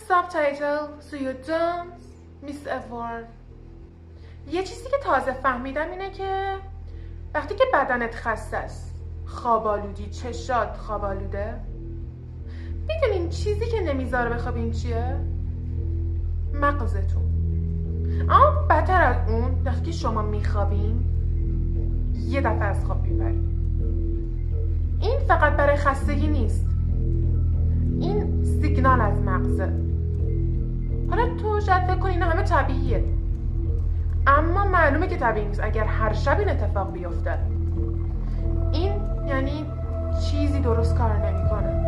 subtitle سیودومز میس اوارد. یه چیزی که تازه فهمیدم اینه که وقتی که بدنت خسته است، خواب آلودی، چشات خواب آلوده، میدونین چیزی که نمیذاره بخوابین چیه؟ مغزتون. اما بدتر از اون وقتی که شما میخوابین یه دفعه از خواب میپرین. این فقط برای خستگی نیست، این سیگنال از مغزه. حالا تو شاید فکر کنی اینا همه طبیعیه، اما معلومه که طبیعی نیست اگر هر شب این اتفاق بیفته. این یعنی چیزی درست کار نمیکنه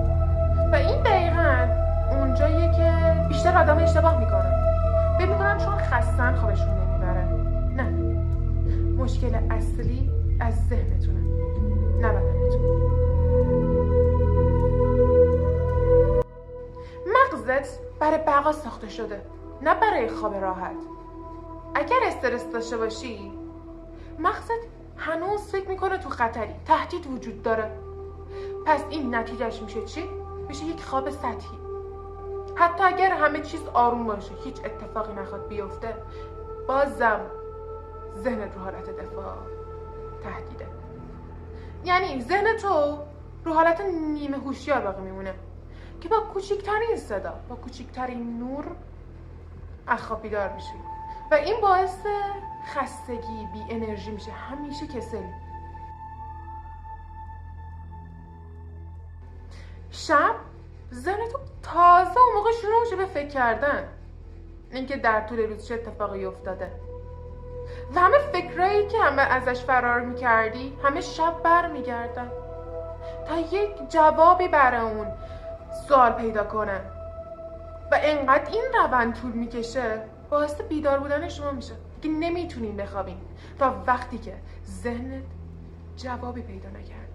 و این دقیقاً اونجاییه که بیشتر آدم اشتباه میکنن. فکر میکنن چون خستن خوابشون نمیبره. نه، مشکل اصلی از ذهنتونه، نه بدنتون. مغزت برای بقا ساخته شده، نه برای خواب راحت. اگر استرس داشته باشی، مغزت هنوز فکر میکنه تو خطری، تهدید وجود داره. پس این نتیجهش میشه چی؟ میشه یک خواب سطحی. حتی اگر همه چیز آروم باشه، هیچ اتفاقی نخواد بیفته، بازم ذهنت رو حالت دفاع، تهدیده. یعنی ذهن تو رو حالت نیمه هوشیار باقی میمونه که با کوچکترین صدا، با کوچکترین نور از خواب بیدار میشی و این باعث خستگی، بی انرژی میشه، همیشه کسلی. شب ذهن تو تازه اون موقع شروع میشه به فکر کردن اینکه در طول روز چه اتفاقی افتاده و همه فکرایی که همه ازش فرار میکردی همه شب بر میگردن تا یک جوابی برای اون سوال پیدا کنن و انقدر این روند طول میکشه باعث بیدار بودن شما میشه که نمیتونین بخوابین تا وقتی که ذهنت جوابی پیدا نکرده.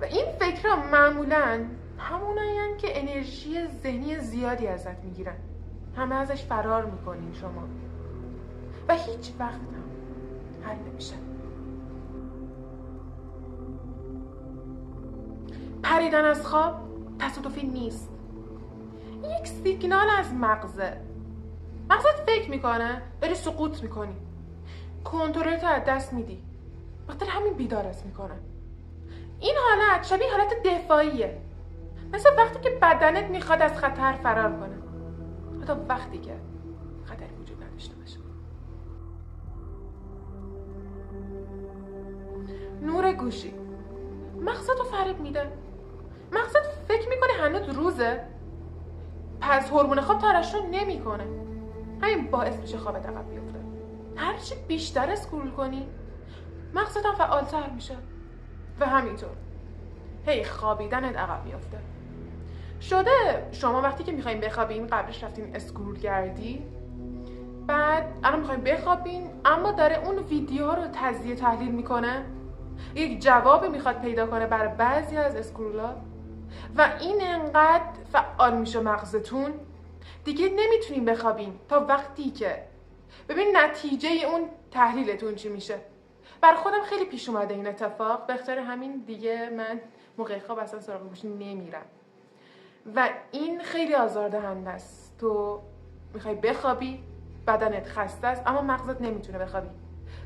و این فکرها معمولاً همونایین که انرژی ذهنی زیادی ازت میگیرن، همه ازش فرار میکنین شما و هیچ وقت هم حل نمیشه. پریدن از خواب تصادفی نیست، یک سیگنال از مغزه. مغزت فکر میکنه داری سقوط میکنی، کنترلت از دست میدی، بخاطر همین بیدارت میکنه. این حالت شبیه حالت دفاعیه، مثل وقتی که بدنت میخواد از خطر فرار کنه، حتی وقتی که خطری وجود نداشته باشه. نور گوشی مغزت رو فریب میده. مغزت فکر میکنه هنوز روزه، پس هورمون خواب ترشح نمیکنه. همین باعث میشه خوابت عقب بیفته. هرچی بیشتر اسکرول کنی مغزت هم فعالتر میشه و همینطور هی خوابیدنت عقب میفته. شده شما وقتی که میخواین بخوابین قبلش رفتین اسکرول کردی، بعد الان میخواین بخوابین اما داره اون ویدیو رو تجزیه تحلیل میکنه، یک جوابی میخواد پیدا کنه برای بعضی از اسکرولا و این انقدر فعال میشه مغزتون دیگه نمیتونین بخوابین تا وقتی که ببین نتیجه اون تحلیلتون چی میشه. بر خودم خیلی پیش اومده این اتفاق، به خاطر همین دیگه من موقع خواب اصلا سراغ گوشی نمیرم و این خیلی آزاردهنده است. تو میخوای بخوابی، بدنت خسته است اما مغزت نمیتونه بخوابی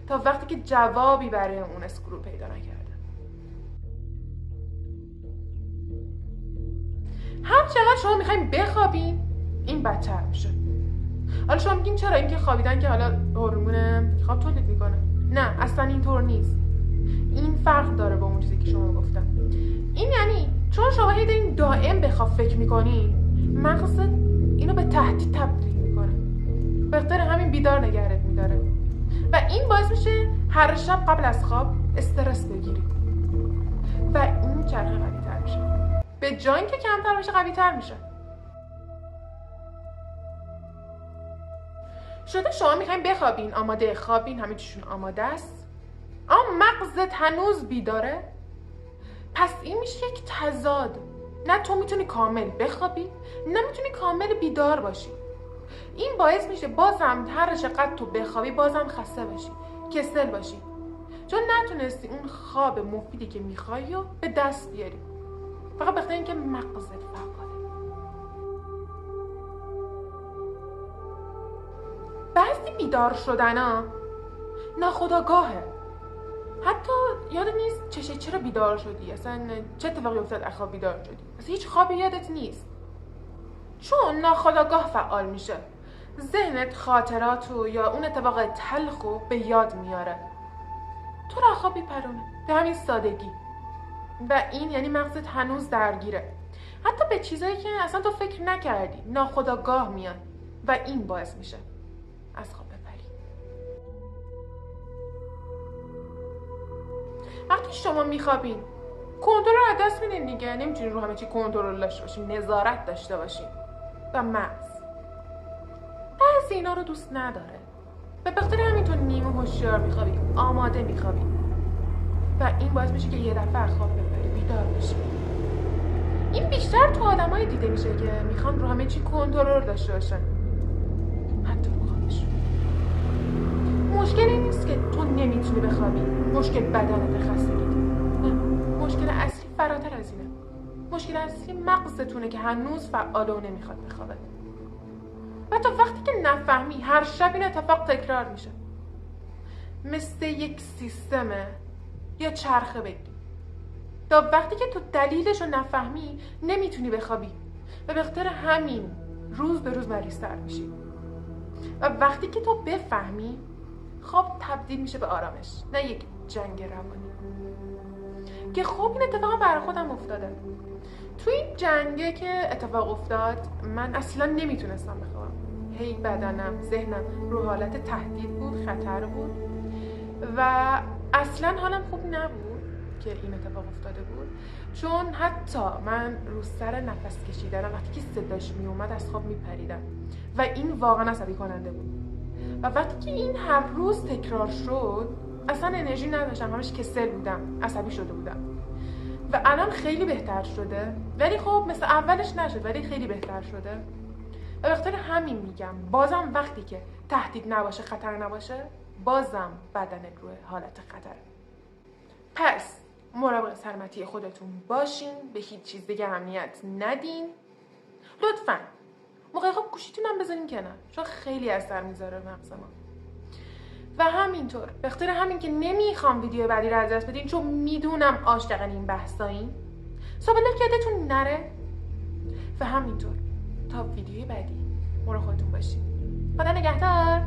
تا وقتی که جوابی برای اون اسکرول پیدا نکرده. هر چقدر شما میخواین بخوابین این بدتر میشه. حالا شما میگین چرا؟ اینکه خوابیدن که حالا هورمون خواب تولید میکنه. نه، اصلا اینطور نیست. این فرق داره با اون چیزی که شما گفتم. این یعنی چون شما هی دارین دائم به خواب فکر میکنین، مغزت اینو به تهدید تبدیل میکنه، به خاطر همین بیدار نگهت میداره و این باعث میشه هر شب قبل از خواب استرس بگیری و این چرخه قوی تر میشه. به جای اینکه کمتر بشه قوی تر میشه. شده شما میخواین بخوابین، آماده خوابین، همه چیشون آماده است، اما مغزت هنوز بیداره. پس این میشه یک تضاد. نه تو میتونی کامل بخوابی، نه میتونی کامل بیدار باشی. این باعث میشه بازم هر چقدر تو بخوابی بازم خسته باشی، کسل باشی، چون نتونستی اون خواب مفیدی که میخوایی رو به دست بیاری، فقط بخاطر اینکه مغزت فعاله. بیدار شدنا ناخودآگاهه. حتی یادت نیست چرا بیدار شدی، اصلا چه اتفاقی افتاد از خواب بیدار شدی، اصلا هیچ خوابی یادت نیست، چون ناخودآگاه فعال میشه. ذهنت خاطراتو یا اون اتفاق تلخو به یاد میاره، تو را خواب میپرونه به همین سادگی. و این یعنی مغزت هنوز درگیره، حتی به چیزایی که اصلا تو فکر نکردی ناخودآگاه میاد و این باعث میشه از خواب بپری. وقتی شما میخوابین کنترل رو از دست میدین دیگه، نمیتونین رو همه چی کنترل داشته باشین، نظارت داشته باشین. و مغز بعضی اینا رو دوست نداره، به خاطر همین تو نیمه هوشیار میخوابی، آماده میخوابی و این باعث میشه که یه دفعه از خواب بپری، بیدار بشی. این بیشتر تو آدمایی دیده میشه که میخوان رو همه چی کنترل داشته باشن، حتی رو خوابشون. مشکلی نیست که تو نمیتونی بخوابی، مشکل بدنت خستگی. نه، مشکل اصلی فراتر از اینه. مشکل اصلی مغزتونه که هنوز فعال و نمیخواد بخوابه. و تا وقتی که نفهمی هر شب این اتفاق تکرار میشه، مثل یک سیستمه یا چرخه بگی. تا وقتی که تو دلیلش رو نفهمی نمیتونی بخوابی و به خاطر همین روز به روز مریض‌تر میشی. و وقتی که تو بفهمی خواب تبدیل میشه به آرامش، نه یک جنگ روانی. که خب این اتفاق برای خودم افتاده. تو این جنگه که اتفاق افتاد من اصلا نمیتونستم بخوابم. هی بدنم، ذهنم رو حالت تهدید بود، خطر بود و اصلا حالم خوب نبود که این اتفاق افتاده بود. چون حتی من رو سر نفس کشیدنم وقتی که صداش میومد از خواب میپریدم و این واقعا عصبی کننده بود. و وقتی که این هر روز تکرار شد اصلا انرژی نداشتم، همش کسل بودم، عصبی شده بودم. و الان خیلی بهتر شده، ولی خب مثل اولش نشد، ولی خیلی بهتر شده. و به خاطر همین میگم بازم وقتی که تهدید نباشه، خطر نباشه، بازم بدنت روی حالت خطره. پس مراقب سلامتی خودتون باشین، به هیچ چیز دیگه اهمیت ندین. لطفاً موقع خواب گوشیتون هم بذارین کنار، چون خیلی اثر میذاره مغز ما. و همینطور به خاطر همین که نمیخوام ویدیو بعدی رو از دست بدین، چون میدونم عاشق این بحثایین، صبح یادتون نره. و همینطور تا ویدیوی بعدی مراقب خودتون باشین. خدا نگهدار.